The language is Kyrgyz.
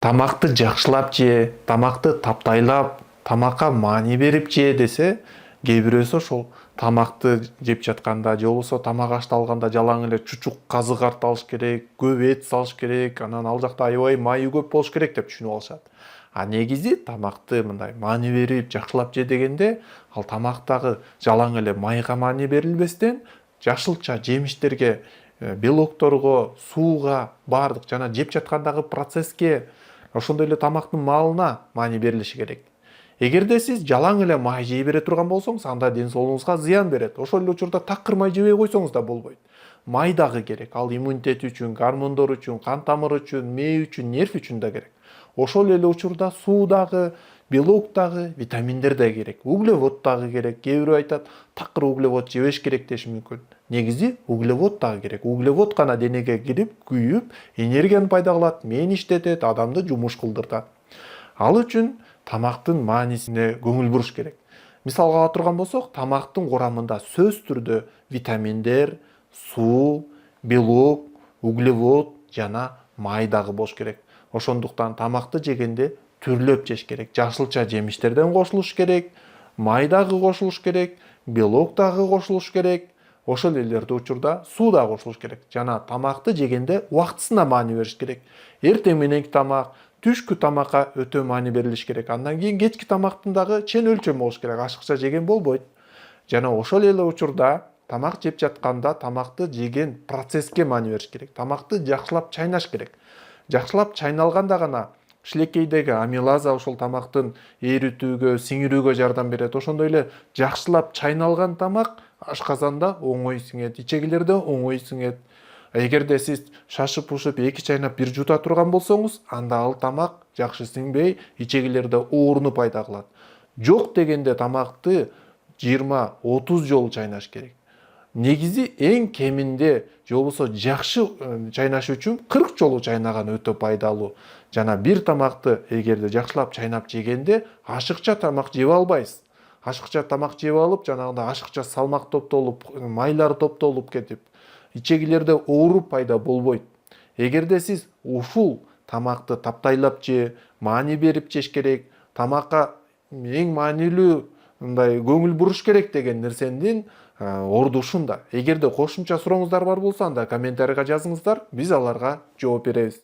Тамакты жакшылап же, тамакты таптайлап, тамакка маани берип же десе, кээ бирөөсү ошол тамакты жеп жатканда же болбосо тамак ашты алганда жалаң эле чучук казы карт алыш керек, көп эт салыш керек, анан ал жакта аябай майы көп болуш керек деп түшүнүп алышат. А негизи тамакты мындай маани берип жакшылап же дегенде, ал тамактагы жалаң эле майга маани берилбестен, жашылча жемиштерге, белокторго, сууга, баардык жана жеп жаткандагы процесске, ошондой эле тамактын маалына маани берилиши керек. Эгерде сиз жалаң эле май жей бере турган болсоңуз, анда ден соолугуңузга зыян берет. Ошол эле учурда такыр май жебей койсоңуз да болбойт. Май дагы керек. Ал иммунитет үчүн, гормондор үчүн, кан тамыр үчүн, мээ үчүн, нерв үчүн да керек. Ошол эле учурда суу дагы, белок дагы, витаминдер да керек. Углевод дагы керек. Кээ бирөө айтат, такыр углевод жебеш керек деши мүмкүн. Негизи углевод дагы керек. Углевод гана денеге кирип, күйүп, энергияны пайда кылат, мээнни иштетет, адамды жумуш кылдыртат. Ал үчүн тамактын маанисине көңүл буруш керек. Мисалга ала турган болсок, тамактын курамында сөзсүз түрдө витаминдер, суу, белок, углевод жана май дагы болуш керек. Ошондуктан тамакты жегенде түрлөп жеш керек. Жашылча жемиштерден кошулуш керек, май дагы кошулуш керек, белок дагы кошулуш керек. Ошол элерде учурда суу да кошулуш керек. Жана тамакты жегенде убактысына маани бериш керек. Эртең мененки тамак, түшкү тамакка өтө маани берилиш керек. Андан кийин кечки тамактын дагы чен өлчөмү болуш керек. Ашыкча жеген болбойт. Жана ошол эле учурда тамак жеп жатканда тамакты жеген процесске маани бериш керек. Тамакты жакшылап чайнаш керек. Жакшылап чайналганда гана шилекейдеги амилаза ошол тамактын эритүүгө, сиңирүүгө жардам берет. Ошондой эле жакшылап чайналган тамак ашказанда оңой сиңет, ичегилерде оңой сиңет. Эгерде сиз шашып ушуп эки чайнап бир жута турган болсоңуз, анда ал тамак жакшы сиңбей, ичегилерде ооруну пайда кылат. Жок дегенде тамакты 20-30 жолу чайнаш керек. Негизи эң кеминде же болбосо жакшы чайнаш үчүн 40 жолу чайнаган өтө пайдалуу. Жана бир тамакты эгерде жакшылап чайнап жегенде ашыкча тамак жеп албайсыз. Ашыкча тамак жеп алып, жанагындай ашыкча салмак топтолуп, майлар топтолуп кетип, ичегилерде оору пайда болбойт. Эгерде сиз ушул тамакты таптайлап же, маани берип жеш керек, тамакка эң маанилүү мындай көңүл буруш керек деген нерсенин орду ушунда. Эгерде кошумча сурооңуздар бар болсо, анда комментарийга жазыңыздар, биз аларга жооп беребиз.